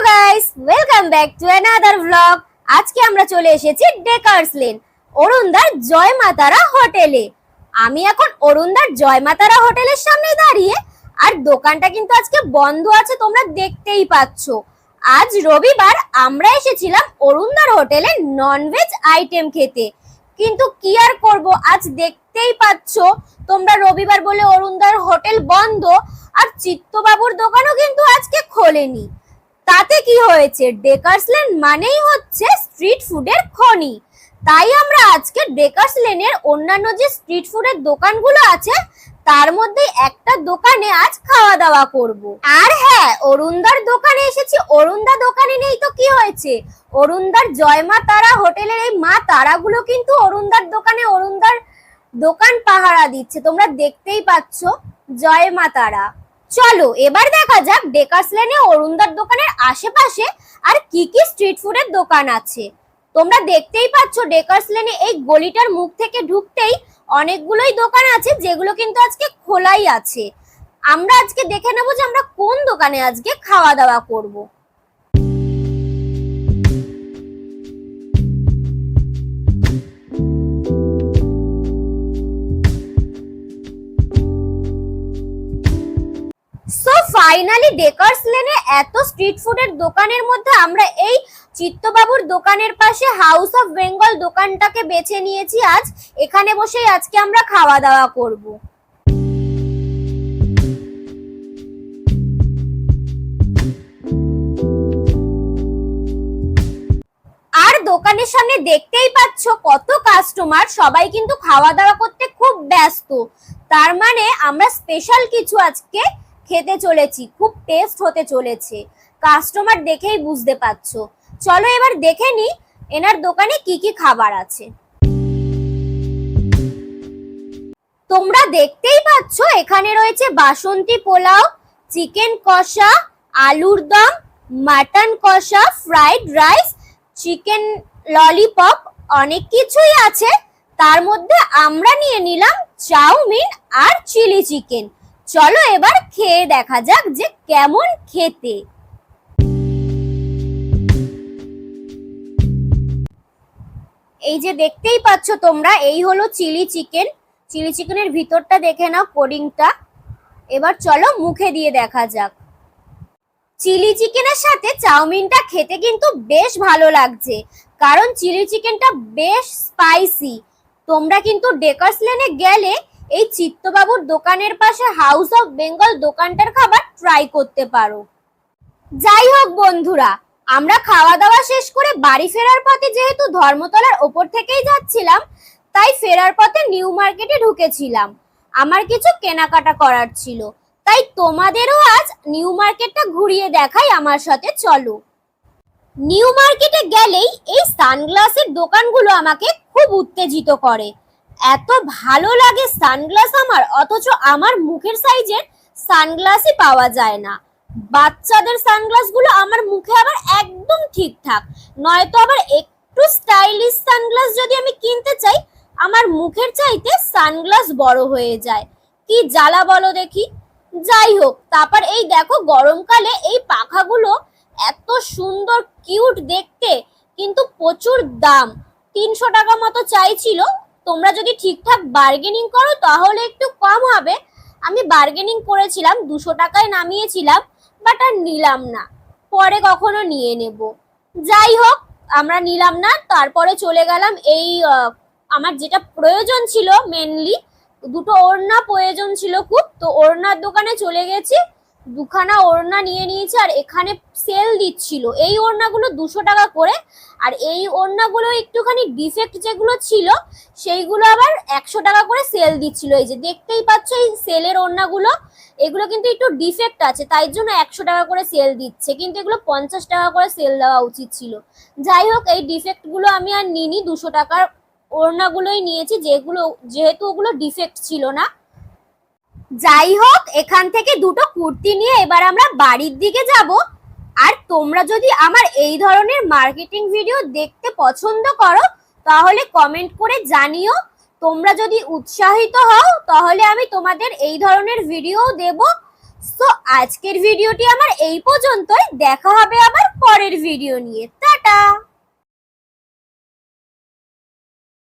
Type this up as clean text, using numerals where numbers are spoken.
Guys, welcome back to another blog. আজকে আমরা চলে এসেছি ডেকার্স লেন অরুণদার জয় মাতারা হোটেলে। আমি এখন অরুণদার জয় মাতারা হোটেলের সামনে দাঁড়িয়ে, আর দোকানটা কিন্তু আজকে বন্ধ আছে, তোমরা দেখতেই পাচ্ছ। আজ রবিবার, আমরা এসেছিলাম অরুণদার হোটেলে ননভেজ আইটেম খেতে, কিন্তু কি আর করব, আজ দেখতেই পাচ্ছ তোমরা রবিবার বলে অরুণদার হোটেল বন্ধ, আর চিত্তবাবুর দোকানও কিন্তু আজকে খোলেনি। তাতে কি হয়েছে, ডেকার্স লেন মানেই হচ্ছে স্ট্রিট ফুডের খনি। তাই আমরা আজকে ডেকার্স লেনের অন্যান্য যে স্ট্রিট ফুডের দোকানগুলো আছে তার মধ্যে একটা দোকানে আজ খাওয়া দাওয়া করব। আর হ্যাঁ, অরুণদার দোকানে এসেছি। অরুণদা দোকানে নেই তো কি হয়েছে, অরুণদার জয় মা তারা হোটেলের এই মা তারাগুলো কিন্তু অরুণদার দোকান পাহারা দিচ্ছে, তোমরা দেখতেই পাচ্ছ। জয় মা তারা। চলো এবার দেখা যাক ডেকার্স লেনে অরুণদার দোকানের আশেপাশে আর কি কি স্ট্রিট ফুডের দোকান আছে। তোমরা দেখতেই পাচ্ছ ডেকার্স লেনে এই গলিটার মুখ থেকে ঢুকতেই অনেকগুলোই দোকান আছে, যেগুলো কিন্তু আজকে খোলাই আছে। আমরা আজকে দেখে নেবো যে আমরা কোন দোকানে আজকে খাওয়া দাওয়া করব। সো ফাইনালি ডেকার্স লেনে এত স্ট্রিট ফুডের দোকানের মধ্যে আমরা এই চিত্তবাবুর দোকানের পাশে হাউস অফ বেঙ্গল দোকানটাকে বেছে নিয়েছি। আজ এখানে বসেই আজকে আমরা খাওয়া দাওয়া করব। আর দোকানের সামনে দেখতেই পাচ্ছ কত কাস্টমার, সবাই কিন্তু খাওয়া দাওয়া করতে খুব ব্যস্ত। তার মানে আমরা স্পেশাল কিছু আজকে খেতে চলেছি, খুব টেস্ট হতে চলেছে, কাস্টমার দেখেই বুঝতে পারছো। চলো এবার দেখে নি এনার দোকানে কি কি খাবার আছে। তোমরা দেখতেই পাচ্ছ এখানে রয়েছে বাসন্তী পোলাও, চিকেন কষা, আলুর দম, মাটন কষা, ফ্রাইড রাইস, চিকেন ললিপপ, অনেক কিছুই আছে। তার মধ্যে আমরা নিয়ে নিলাম চাউমিন আর চিলি চিকেন। চলো এবার খেয়ে দেখা যাক যে কেমন খেতে। এই যে দেখতেই পাচ্ছ তোমরা, এই হলো চিলি চিকেন। চিলি চিকেনের ভিতরটা দেখে নাও, কোডিংটা। এবার চলো মুখে দিয়ে দেখা যাক। চিলি চিকেনের সাথে চাউমিনটা খেতে কিন্তু বেশ ভালো লাগছে, কারণ চিলি চিকেনটা বেশ স্পাইসি। তোমরা কিন্তু ডেকার্স লেনে গেলে এই চিত্তবাবুর দোকানের পাশে হাউস অফ বেঙ্গল দোকানটার খাবার ট্রাই করতে পারো। যাই হোক বন্ধুরা, আমরা খাওয়া দাওয়া শেষ করে বাড়ি ফেরার পথে, যেহেতু ধর্মতলার ওপর থেকেই যাচ্ছিলাম, তাই ফেরার পথে নিউ মার্কেটে ঢুকেছিলাম। আমার কিছু কেনাকাটা করার ছিল, তাই তোমাদেরও আজ নিউ মার্কেটটা ঘুরিয়ে দেখাই আমার সাথে, চলো। নিউ মার্কেটে গেলেই এই সানগ্লাসের দোকানগুলো আমাকে খুব উত্তেজিত করে। এত ভালো লাগে সানগ্লাস আমার, অথচ আমার মুখের সাইজের সানগ্লাসই পাওয়া যায় না। বাচ্চাদের সানগ্লাসগুলো আমার মুখে আবার একদম ঠিকঠাক, নয়তো আবার একটু স্টাইলিশ সানগ্লাস যদি আমি কিনতে চাই, আমার মুখের চাইতে সানগ্লাস বড় হয়ে যায়। কি জ্বালা বলো দেখি। যাই হোক, তারপর এই দেখো গরমকালে এই পাখাগুলো এত সুন্দর কিউট দেখতে, কিন্তু প্রচুর দাম। 300 টাকা মতো চাইছিল। তোমরা যদি ঠিকঠাক বার্গেনিং করো তাহলে একটু কম হবে। আমি বার্গেনিং করেছিলাম, 200 টাকায় নামিয়েছিলাম, বাট আর নিলাম না, পরে কখনো নিয়ে নেব। যাই হোক, আমরা নিলাম না। তারপরে চলে গেলাম এই আমার যেটা প্রয়োজন ছিল, মেনলি দুটো ওড়না প্রয়োজন ছিল খুব, তো ওড়নার দোকানে চলে গেছি। দুখানা ওড়না নিয়ে নিয়েছি, আর এখানে সেল দিচ্ছিল এই ওড়নাগুলো 200 টাকা করে, আর এই ওড়নাগুলো একটুখানি ডিফেক্ট যেগুলো ছিল সেইগুলো আবার 100 টাকা করে সেল দিচ্ছিল। এই যে দেখতেই পাচ্ছ এই সেলের ওড়নাগুলো, এগুলো কিন্তু একটু ডিফেক্ট আছে, তাই জন্য 100 টাকা করে সেল দিচ্ছে, কিন্তু এগুলো 50 টাকা করে সেল দেওয়া উচিত ছিল। যাই হোক, এই ডিফেক্টগুলো আমি আর নিইনি, 200 টাকার ওড়নাগুলোই নিয়েছি, যেহেতু ওগুলো ডিফেক্ট ছিল না। যাই হোক, এখান থেকে দুটো কুর্তি নিয়ে এবার আমরা বাড়ির দিকে যাব। আর তোমরা যদি আমার এই ধরনের মার্কেটিং ভিডিও দেখতে পছন্দ করো তাহলে কমেন্ট করে জানিও। তোমরা যদি উৎসাহিত হও তাহলে আমি তোমাদের এই ধরনের ভিডিও দেব। সো আজকের ভিডিওটি আমার এই পর্যন্তই, দেখা হবে আবার পরের ভিডিও নিয়ে। টাটা।